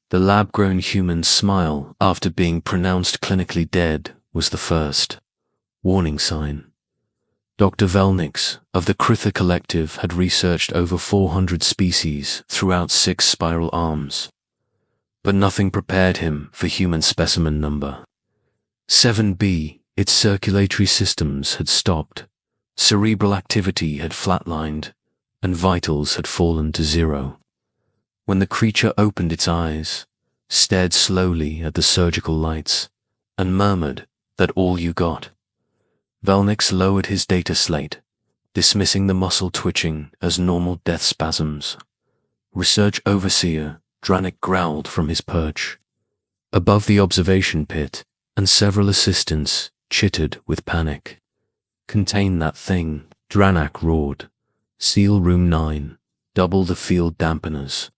The lab-grown human's smile after being pronounced clinically dead was the first warning sign. Dr. Velnix of the Krythar Collective had researched over 400 species throughout 6 spiral arms, but nothing prepared him for human specimen number 7b. Its circulatory systems had stopped, cerebral activity had flatlined, and vitals had fallen to 0. When the creature opened its eyes, stared slowly at the surgical lights, and murmured that all you got, Velnix lowered his data slate, dismissing the muscle twitching as normal death spasms. Research Overseer Dranik growled from his perch above the observation pit, and several assistants chittered with panic. "Contain that thing," Dranak roared. "Seal room 9, double the field dampeners."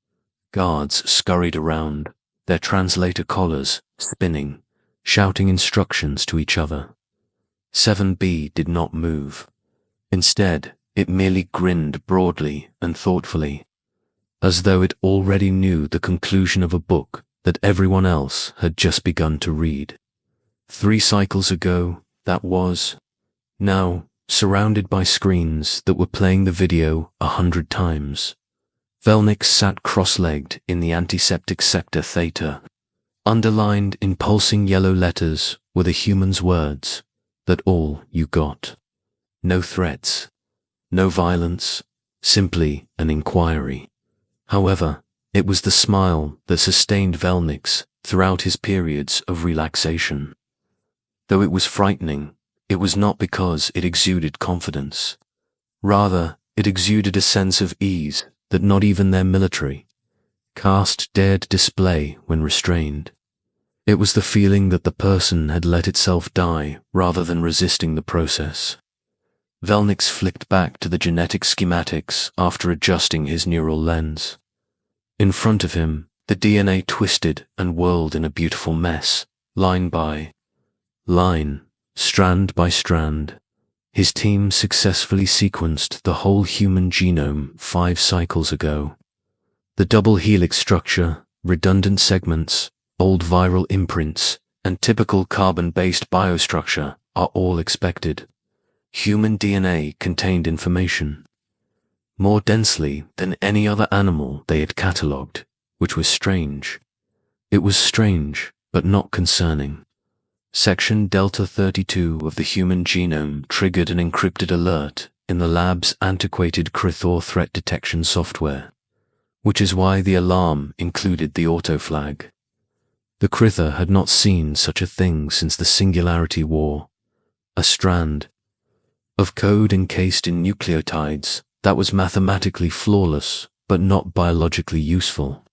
Guards scurried around, their translator collars spinning, shouting instructions to each other. 7b did not move. Instead, it merely grinned broadly and thoughtfully, as though it already knew the conclusion of a book that everyone else had just begun to read. 3 cycles ago, that was. Now, surrounded by screens that were playing the video 100 times, Velnix sat cross-legged in the antiseptic sector theta. Underlined in pulsing yellow letters were the human's words, that all you got. No threats, no violence, simply an inquiry. However, it was the smile that sustained Velnix throughout his periods of relaxation. Though it was frightening, it was not because it exuded confidence. Rather, it exuded a sense of ease that not even their military caste dared display when restrained. It was the feeling that the person had let itself die rather than resisting the process. Velnix flicked back to the genetic schematics after adjusting his neural lens. In front of him, the DNA twisted and whirled in a beautiful mess, line by line, strand by strand. His team successfully sequenced the whole human genome 5 cycles ago. The double helix structure, redundant segments, old viral imprints, and typical carbon-based biostructure are all expected. Human DNA contained information more densely than any other animal they had catalogued, which was strange. It was strange, but not concerning. Section Delta 32 of the human genome triggered an encrypted alert in the lab's antiquated Krythar threat detection software, which is why the alarm included the auto-flag. The Krythar had not seen such a thing since the Singularity War. A strand of code encased in nucleotides that was mathematically flawless but not biologically useful.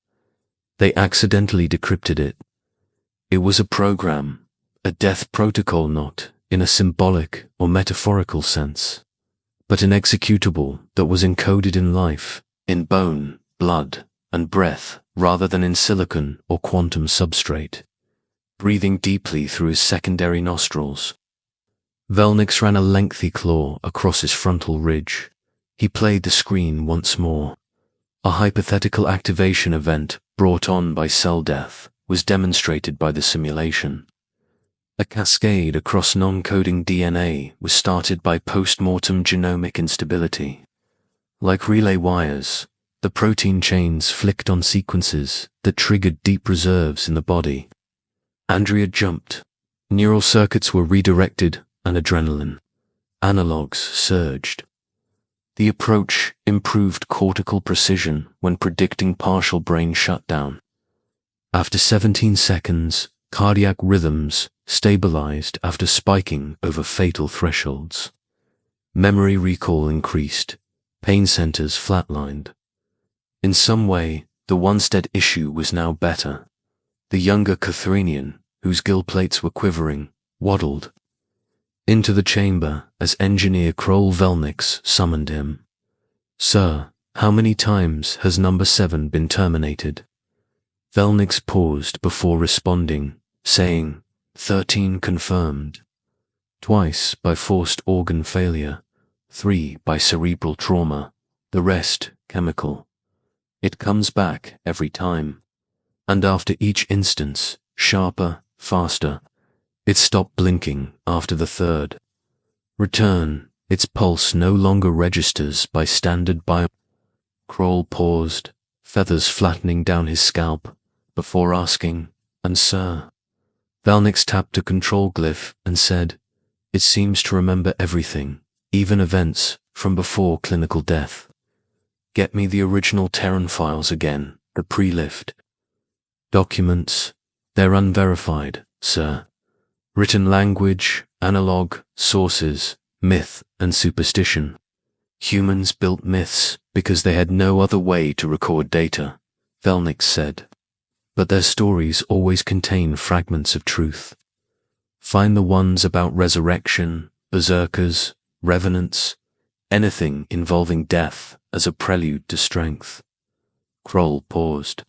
They accidentally decrypted it. It was a program, a death protocol, not in a symbolic or metaphorical sense, but an executable that was encoded in life, in bone, blood, and breath rather than in silicon or quantum substrate. Breathing deeply through his secondary nostrils, Velnix ran a lengthy claw across his frontal ridge. He played the screen once more. A hypothetical activation event brought on by cell death was demonstrated by the simulation. A cascade across non-coding DNA was started by post-mortem genomic instability. Like relay wires, the protein chains flicked on sequences that triggered deep reserves in the body. Andrea jumped. Neural circuits were redirected and adrenaline. Analogs surged. The approach improved cortical precision when predicting partial brain shutdown. After 17 seconds, cardiac rhythms stabilized after spiking over fatal thresholds. Memory recall increased. Pain centers flatlined. In some way, the once-dead issue was now better. The younger Krytharian, whose gill plates were quivering, waddled into the chamber as engineer Kroll Velnix summoned him. "Sir, how many times has number 7 been terminated?" Velnix paused before responding, saying, 13 confirmed. 2 by forced organ failure, 3 by cerebral trauma, the rest chemical. It comes back every time. And after each instance, sharper, faster, it stopped blinking after the third. Return, its pulse no longer registers by standard bio. Kroll paused, feathers flattening down his scalp, before asking, "And sir?" Valnix tapped a control glyph and said, "It seems to remember everything, even events from before clinical death. Get me the original Terran files again, the pre-lift. Documents, they're unverified, sir. Written language, analog, sources, myth and superstition. Humans built myths because they had no other way to record data," Valnix said. "But their stories always contain fragments of truth. Find the ones about resurrection, berserkers, revenants, anything involving death as a prelude to strength." Kroll paused.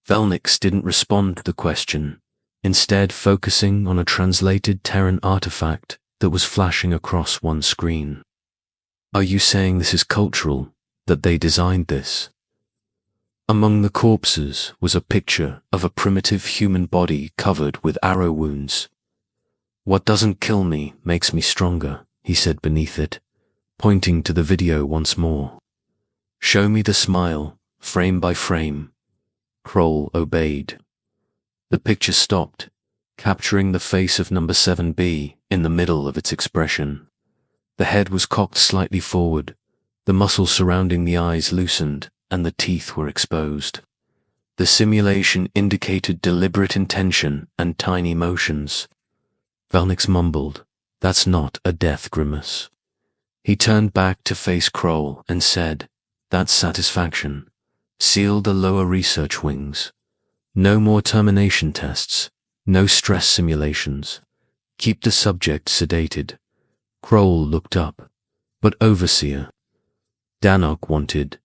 Valnix didn't respond to the question, instead focusing on a translated Terran artifact that was flashing across one screen. "Are you saying this is cultural, that they designed this?" Among the corpses was a picture of a primitive human body covered with arrow wounds. "What doesn't kill me makes me stronger," he said beneath it, pointing to the video once more. "Show me the smile, frame by frame." Kroll obeyed. The picture stopped, capturing the face of number 7B in the middle of its expression. The head was cocked slightly forward, the muscles surrounding the eyes loosened, and the teeth were exposed. The simulation indicated deliberate intention and tiny motions. Valnix mumbled, "That's not a death grimace." He turned back to face Kroll and said, "That's satisfaction. Seal the lower research wings. No more termination tests, no stress simulations. Keep the subject sedated." Kroll looked up, "But Overseer." Danog wanted.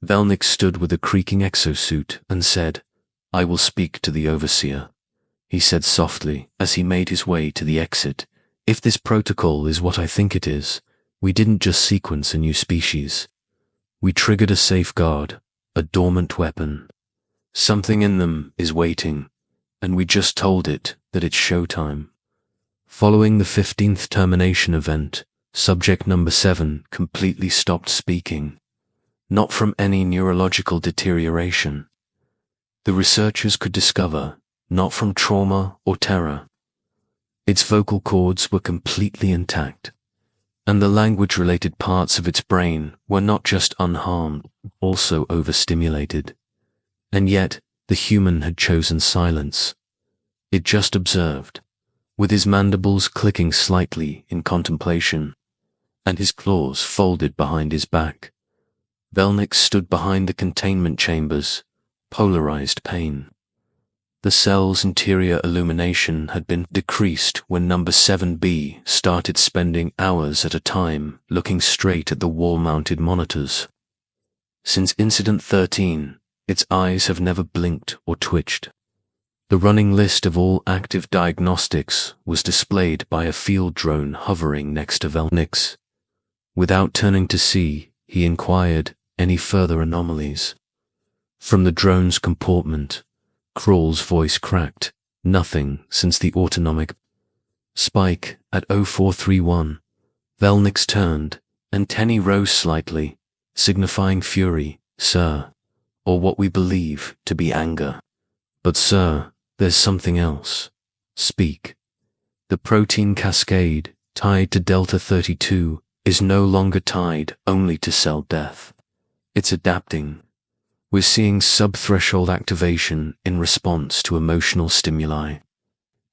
Valnix stood with a creaking exosuit and said, "I will speak to the Overseer," he said softly as he made his way to the exit. "If this protocol is what I think it is, we didn't just sequence a new species. We triggered a safeguard, a dormant weapon. Something in them is waiting, and we just told it that it's showtime." Following the 15th termination event, subject number 7 completely stopped speaking. Not from any neurological deterioration. The researchers could discover, not from trauma or terror. Its vocal cords were completely intact, and the language-related parts of its brain were not just unharmed, also overstimulated. And yet, the human had chosen silence. It just observed, with his mandibles clicking slightly in contemplation, and his claws folded behind his back. Valnix stood behind the containment chambers, polarized pain. The cell's interior illumination had been decreased when number 7B started spending hours at a time looking straight at the wall-mounted monitors. Since Incident 13, its eyes have never blinked or twitched. The running list of all active diagnostics was displayed by a field drone hovering next to Valnix. Without turning to see, he inquired, "Any further anomalies?" From the drone's compartment, Kroll's voice cracked, "Nothing since the autonomic spike at 0431. Valnix turned, antennae rose slightly, signifying fury, "Sir," or what we believe to be anger. "But sir, there's something else. Speak." The protein cascade, tied to Delta 32, is no longer tied only to cell death. It's adapting. We're seeing subthreshold activation in response to emotional stimuli,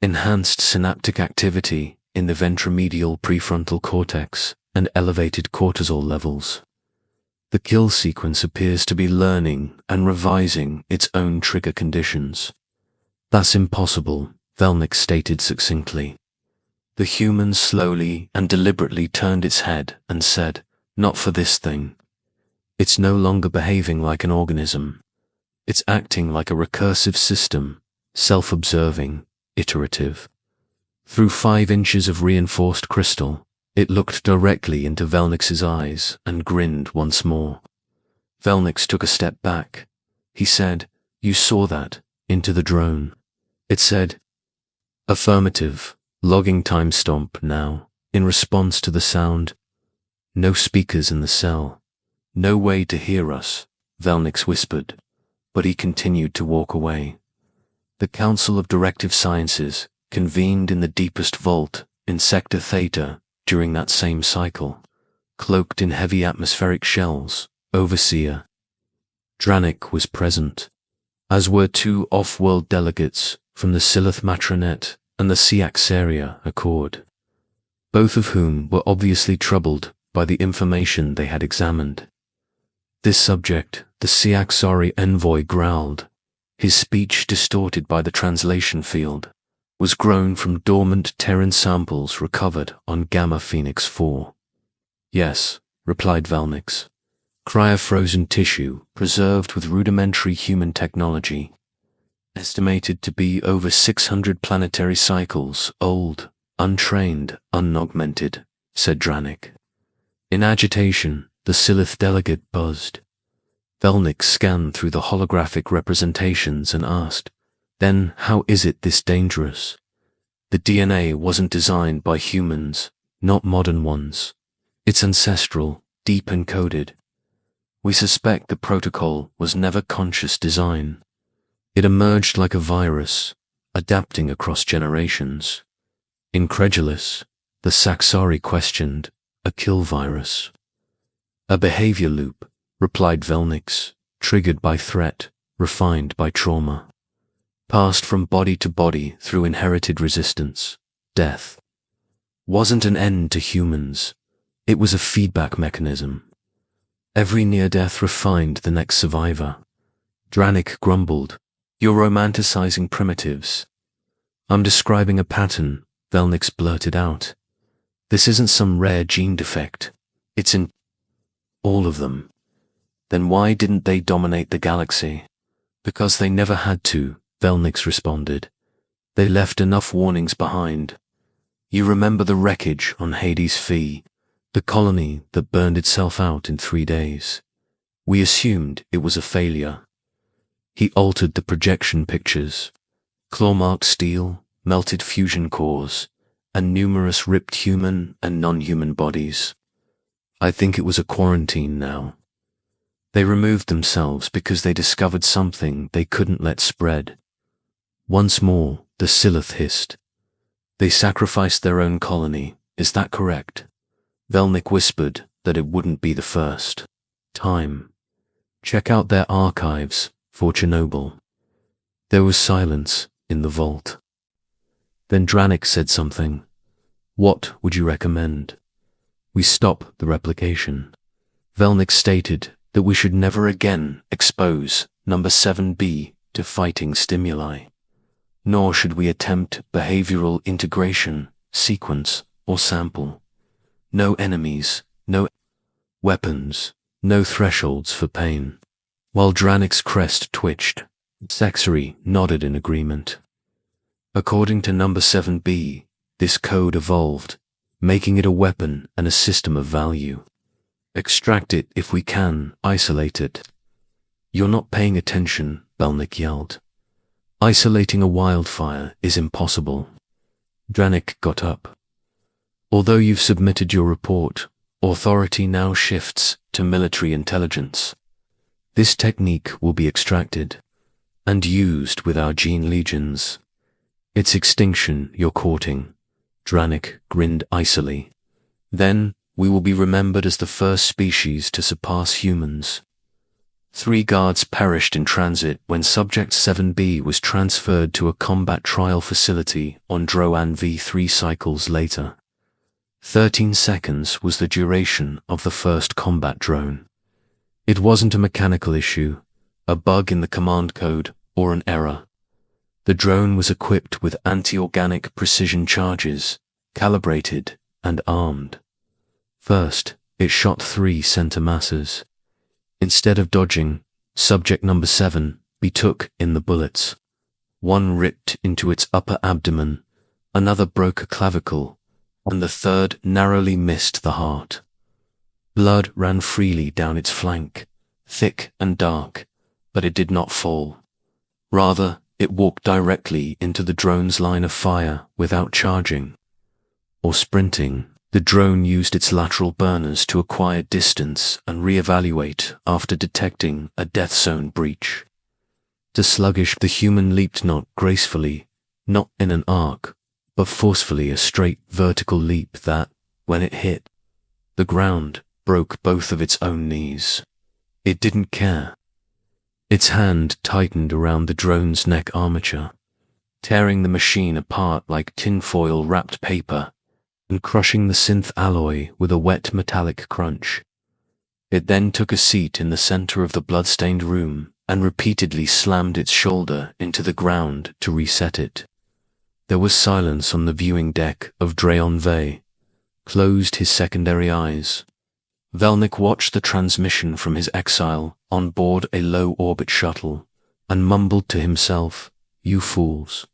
enhanced synaptic activity in the ventromedial prefrontal cortex, and elevated cortisol levels. The kill sequence appears to be learning and revising its own trigger conditions. "That's impossible," Valnix stated succinctly. The human slowly and deliberately turned its head and said, "Not for this thing. It's no longer behaving like an organism. It's acting like a recursive system, self-observing, iterative." Through 5 inches of reinforced crystal, it looked directly into Valnix's eyes and grinned once more. Valnix took a step back. He said, "You saw that, into the drone. It said, "Affirmative, logging timestamp now." In response to the sound, "No speakers in the cell. No way to hear us," Velnix whispered, but he continued to walk away. The Council of Directive Sciences convened in the deepest vault in Sector Theta during that same cycle, cloaked in heavy atmospheric shells. Overseer Dranik was present, as were two off-world delegates from the Silith Matronet and the Ciaxaria Accord, both of whom were obviously troubled by the information they had examined. This subject, the Ciaxari envoy growled, his speech distorted by the translation field, was grown from dormant Terran samples recovered on Gamma Phoenix 4. "Yes," replied Velnix. "Cryofrozen tissue preserved with rudimentary human technology, estimated to be over 600 planetary cycles old, untrained, unaugmented," said Dranik. In agitation, the Silith delegate buzzed. Velnix scanned through the holographic representations and asked, "Then how is it this dangerous? The DNA wasn't designed by humans, not modern ones. It's ancestral, deep encoded. We suspect the protocol was never conscious design. It emerged like a virus, adapting across generations." Incredulous, the Saxari questioned, "A kill virus?" "A behavior loop," replied Velnix, "triggered by threat, refined by trauma. Passed from body to body through inherited resistance, death. Wasn't an end to humans. It was a feedback mechanism. Every near-death refined the next survivor." Dranik grumbled, "You're romanticizing primitives." "I'm describing a pattern," Velnix blurted out. "This isn't some rare gene defect. It's in all of them." "Then why didn't they dominate the galaxy?" "Because they never had to," Velnix responded. "They left enough warnings behind. You remember the wreckage on Hades Phi, the colony that burned itself out in 3 days. We assumed it was a failure." He altered the projection pictures. Claw-marked steel, melted fusion cores, and numerous ripped human and non-human bodies. "I think it was a quarantine now. They removed themselves because they discovered something they couldn't let spread." Once more, the Silith hissed. "They sacrificed their own colony, is that correct?" Velnix whispered that it wouldn't be the first time. "Check out their archives for Chernobyl." There was silence in the vault. Then Dranik said something. "What would you recommend?" "We stop the replication." Velnix stated that we should never again expose number 7B to fighting stimuli, nor should we attempt behavioral integration, sequence, or sample. No enemies, no weapons, no thresholds for pain. While Dranik's crest twitched, Saxari nodded in agreement. According to number 7B, this code evolved, making it a weapon and a system of value. Extract it if we can, isolate it. "You're not paying attention," Velnix yelled. "Isolating a wildfire is impossible." Dranik got up. "Although you've submitted your report, authority now shifts to military intelligence. This technique will be extracted and used with our gene legions. It's extinction you're courting." Dranik grinned icily. "Then we will be remembered as the first species to surpass humans." 3 guards perished in transit when Subject 7B was transferred to a combat trial facility on Droan V3 cycles later. 13 seconds was the duration of the first combat drone. It wasn't a mechanical issue, a bug in the command code, or an error. The drone was equipped with anti-organic precision charges, calibrated and armed. First, it shot 3 center masses. Instead of dodging, subject number 7 betook in the bullets. One ripped into its upper abdomen, another broke a clavicle, and the third narrowly missed the heart. Blood ran freely down its flank, thick and dark, but it did not fall. Rather, It walked directly into the drone's line of fire without charging or sprinting. The drone used its lateral burners to acquire distance and re-evaluate after detecting a death zone breach. The sluggish, the human leaped not gracefully, not in an arc, but forcefully, a straight vertical leap that, when it hit the ground, broke both of its own knees. It didn't care. Its hand tightened around the drone's neck armature, tearing the machine apart like tinfoil wrapped paper and crushing the synth alloy with a wet metallic crunch. It then took a seat in the center of the blood-stained room and repeatedly slammed its shoulder into the ground to reset it. There was silence on the viewing deck of Drayon Vey, closed his secondary eyes. Velnik watched the transmission from his exile on board a low-orbit shuttle and mumbled to himself, "You fools."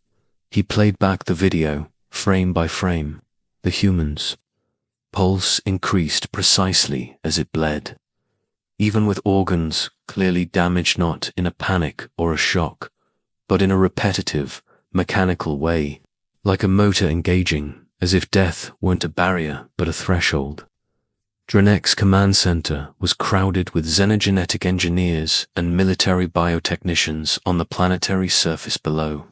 He played back the video, frame by frame. The human's pulse increased precisely as it bled. Even with organs clearly damaged, not in a panic or a shock, but in a repetitive, mechanical way, like a motor engaging, as if death weren't a barrier but a threshold. Dranek's command center was crowded with xenogenetic engineers and military biotechnicians on the planetary surface below.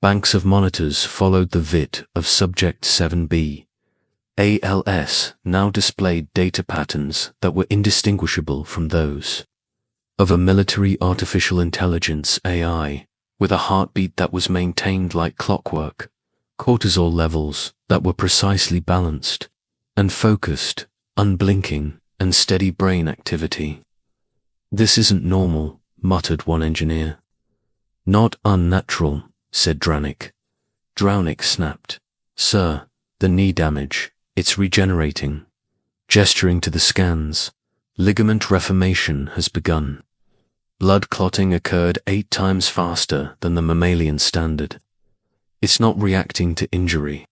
Banks of monitors followed the VIT of Subject 7B. ALS now displayed data patterns that were indistinguishable from those of a military artificial intelligence AI, with a heartbeat that was maintained like clockwork, cortisol levels that were precisely balanced, and focused, unblinking, and steady brain activity. "This isn't normal," muttered one engineer. "Not unnatural," said Dranik. Drownick snapped. "Sir, the knee damage, it's regenerating." Gesturing to the scans, ligament reformation has begun. Blood clotting occurred 8 times faster than the mammalian standard. It's not reacting to injury.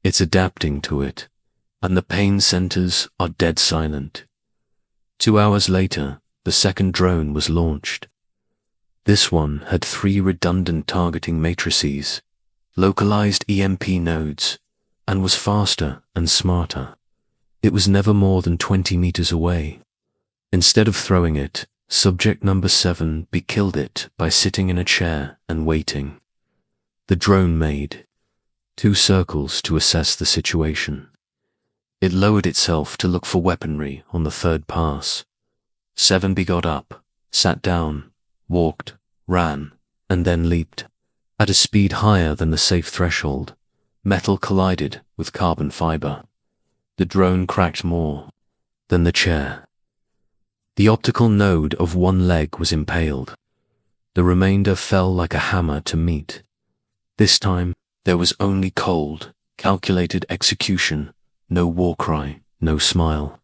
It's adapting to it, and the pain centers are dead silent. 2 hours later, the second drone was launched. This one had 3 redundant targeting matrices, localized EMP nodes, and was faster and smarter. It was never more than 20 meters away. Instead of throwing it, Subject number 7B killed it by sitting in a chair and waiting. The drone made 2 circles to assess the situation. It lowered itself to look for weaponry on the 3rd pass. 7B got up, sat down, walked, ran, and then leaped. At a speed higher than the safe threshold, metal collided with carbon fiber. The drone cracked more than the chair. The optical node of one leg was impaled. The remainder fell like a hammer to meet. This time, there was only cold, calculated execution, no war cry, no smile.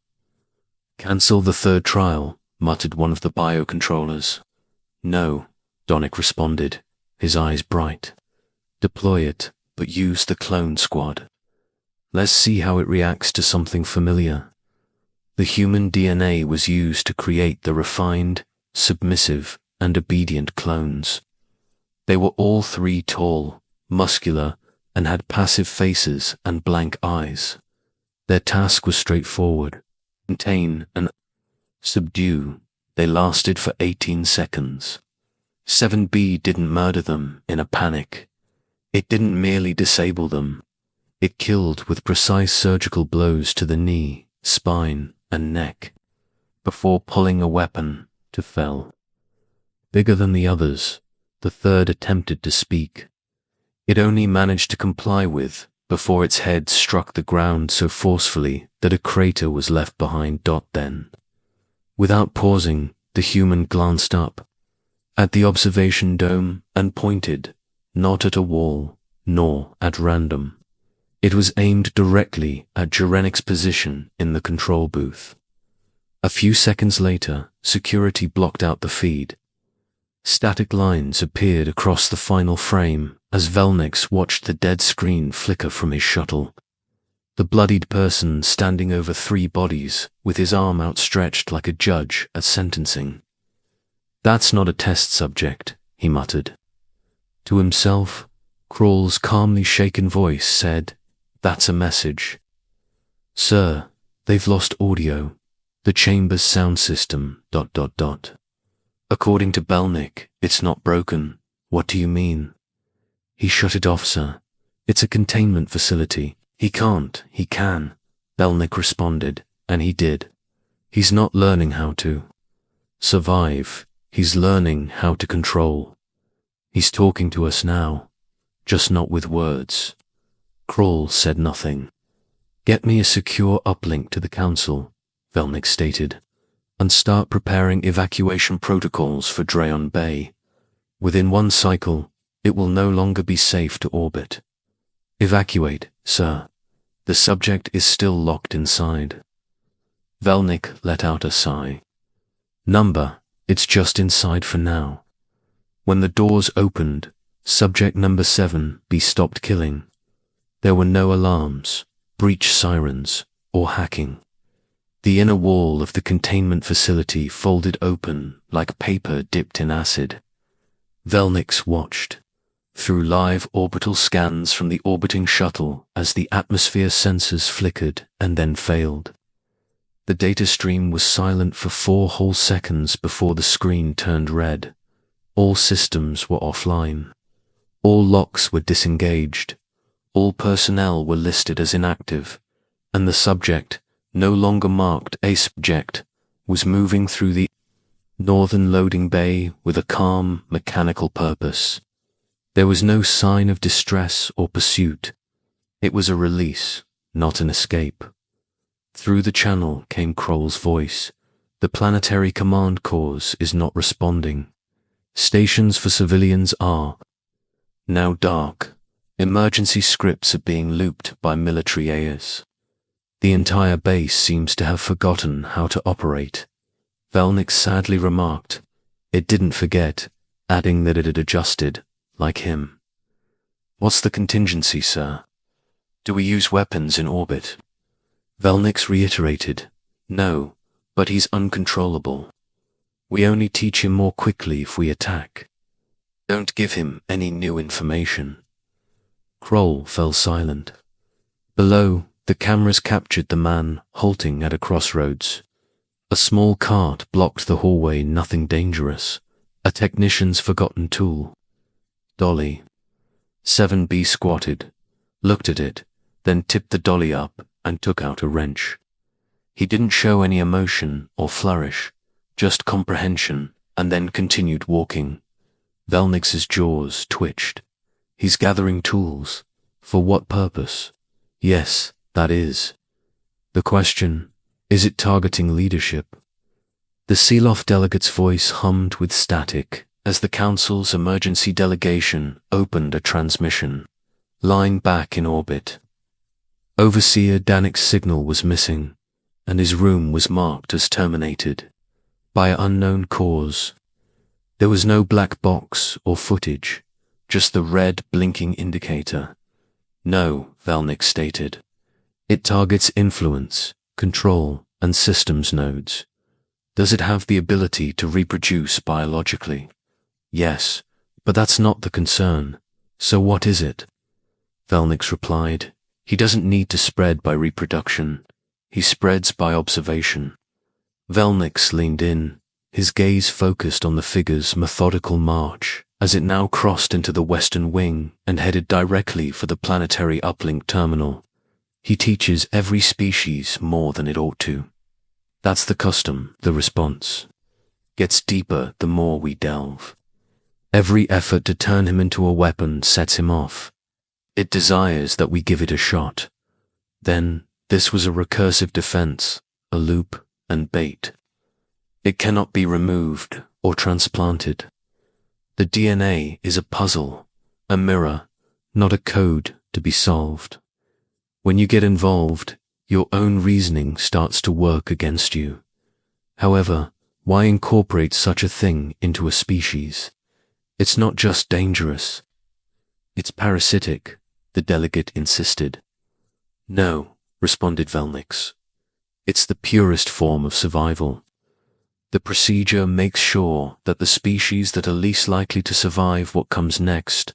"Cancel the 3rd trial," muttered one of the biocontrollers. "No," Donick responded, his eyes bright. "Deploy it, but use the clone squad. Let's see how it reacts to something familiar." The human DNA was used to create the refined, submissive, and obedient clones. They were all 3 tall, muscular, and had passive faces and blank eyes. Their task was straightforward: contain and subdue. They lasted for 18 seconds. 7B didn't murder them in a panic. It didn't merely disable them. It killed with precise surgical blows to the knee, spine, and neck, before pulling a weapon to fell. Bigger than the others, the 3rd attempted to speak. It only managed to comply with before its head struck the ground so forcefully that a crater was left behind. Then, without pausing, the human glanced up at the observation dome and pointed, not at a wall, nor at random. It was aimed directly at Jarenik's position in the control booth. A few seconds later, security blocked out the feed. Static lines appeared across the final frame as Velnix watched the dead screen flicker from his shuttle. The bloodied person standing over 3 bodies, with his arm outstretched like a judge at sentencing. "That's not a test subject," he muttered. To himself, Crawl's calmly shaken voice said, "That's a message. Sir, they've lost audio. The chamber's sound system, ... According to Belnick, it's not broken. What do you mean?" "He shut it off, sir. It's a containment facility. He can't, he can," Belnick responded, and he did. He's not learning how to survive. He's learning how to control. He's talking to us now, just not with words. Crawl said nothing. "Get me a secure uplink to the council," Velnick stated, "and start preparing evacuation protocols for Drayon Bay. Within one cycle, it will no longer be safe to orbit." "Evacuate, sir. The subject is still locked inside." Velnick let out a sigh. "Number, it's just inside for now. When the doors opened, subject number 7B stopped killing. There were no alarms, breach sirens, or hacking. The inner wall of the containment facility folded open like paper dipped in acid." Velnix watched through live orbital scans from the orbiting shuttle as the atmosphere sensors flickered and then failed. The data stream was silent for 4 whole seconds before the screen turned red. All systems were offline. All locks were disengaged. All personnel were listed as inactive, and the subject, no longer marked a subject, was moving through the northern loading bay with a calm, mechanical purpose. There was no sign of distress or pursuit. It was a release, not an escape. Through the channel came Kroll's voice. "The planetary command cores is not responding. Stations for civilians are now dark. Emergency scripts are being looped by military AIs. The entire base seems to have forgotten how to operate." Velnick sadly remarked. It didn't forget, adding that it had adjusted, like him. "What's the contingency, sir? Do we use weapons in orbit?" Velnix reiterated, "No, but he's uncontrollable. We only teach him more quickly if we attack. Don't give him any new information." Kroll fell silent. Below, the cameras captured the man halting at a crossroads. A small cart blocked the hallway. Nothing dangerous. A technician's forgotten tool. Dolly. 7B squatted, looked at it, then tipped the dolly up and took out a wrench. He didn't show any emotion or flourish, just comprehension, and then continued walking. Velnix's jaws twitched. He's gathering tools. For what purpose? Yes, that is. The question, is it targeting leadership? The Seeloff delegate's voice hummed with static as the Council's emergency delegation opened a transmission. Line back in orbit. Overseer Danik's signal was missing, and his room was marked as terminated. By unknown cause. There was no black box or footage, just the red blinking indicator. "No," Velnick stated. "It targets influence, control, and systems nodes. Does it have the ability to reproduce biologically?" "Yes, but that's not the concern. So what is it?" Velnix replied, "He doesn't need to spread by reproduction. He spreads by observation." Velnix leaned in, his gaze focused on the figure's methodical march as it now crossed into the western wing and headed directly for the planetary uplink terminal. "He teaches every species more than it ought to." "That's the custom," the response. "Gets deeper the more we delve. Every effort to turn him into a weapon sets him off. It desires that we give it a shot. Then, this was a recursive defense, a loop and bait. It cannot be removed or transplanted. The DNA is a puzzle, a mirror, not a code to be solved. When you get involved, your own reasoning starts to work against you. However, why incorporate such a thing into a species? It's not just dangerous. It's parasitic," the delegate insisted. "No," responded Velnix. "It's the purest form of survival. The procedure makes sure that the species that are least likely to survive what comes next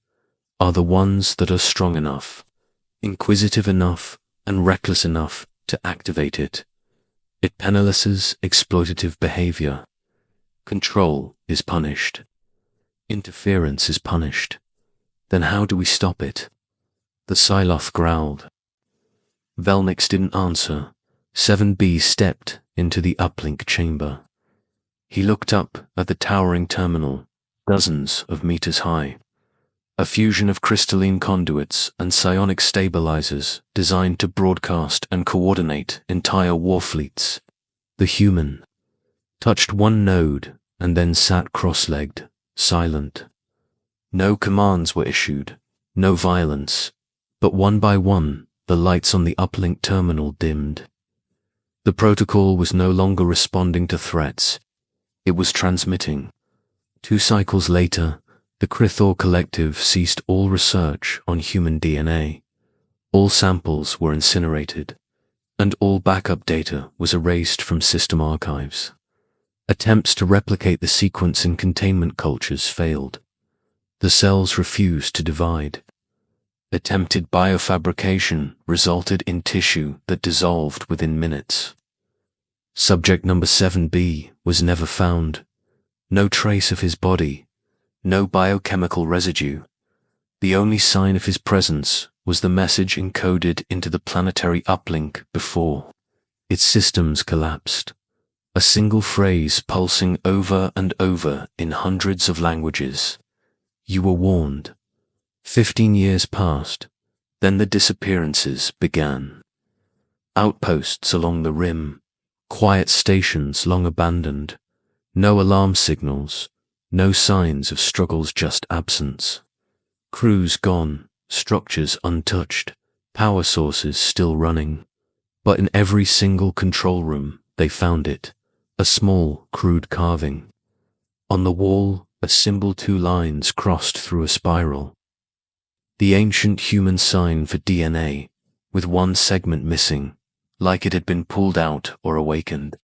are the ones that are strong enough, inquisitive enough, and reckless enough to activate it. It penalizes exploitative behavior. Control is punished. Interference is punished. Then how do we stop it? The Psyloth growled. Velnix didn't answer. 7B stepped into the uplink chamber. He looked up at the towering terminal, dozens of meters high. A fusion of crystalline conduits and psionic stabilizers designed to broadcast and coordinate entire war fleets. The human touched one node and then sat cross-legged, silent. No commands were issued, no violence, but one by one, the lights on the uplink terminal dimmed. The protocol was no longer responding to threats. It was transmitting. 2 cycles later, the Krythar collective ceased all research on human DNA. All samples were incinerated, and all backup data was erased from system archives. Attempts to replicate the sequence in containment cultures failed. The cells refused to divide. Attempted biofabrication resulted in tissue that dissolved within minutes. Subject number 7B was never found. No trace of his body, no biochemical residue. The only sign of his presence was the message encoded into the planetary uplink before its systems collapsed. A single phrase pulsing over and over in hundreds of languages. You were warned. 15 years passed, then the disappearances began. Outposts along the rim, quiet stations long abandoned, no alarm signals, no signs of struggles, just absence. Crews gone, structures untouched, power sources still running. But in every single control room, they found it, a small, crude carving. On the wall, a symbol 2 lines crossed through a spiral. The ancient human sign for DNA, with one segment missing, like it had been pulled out or awakened.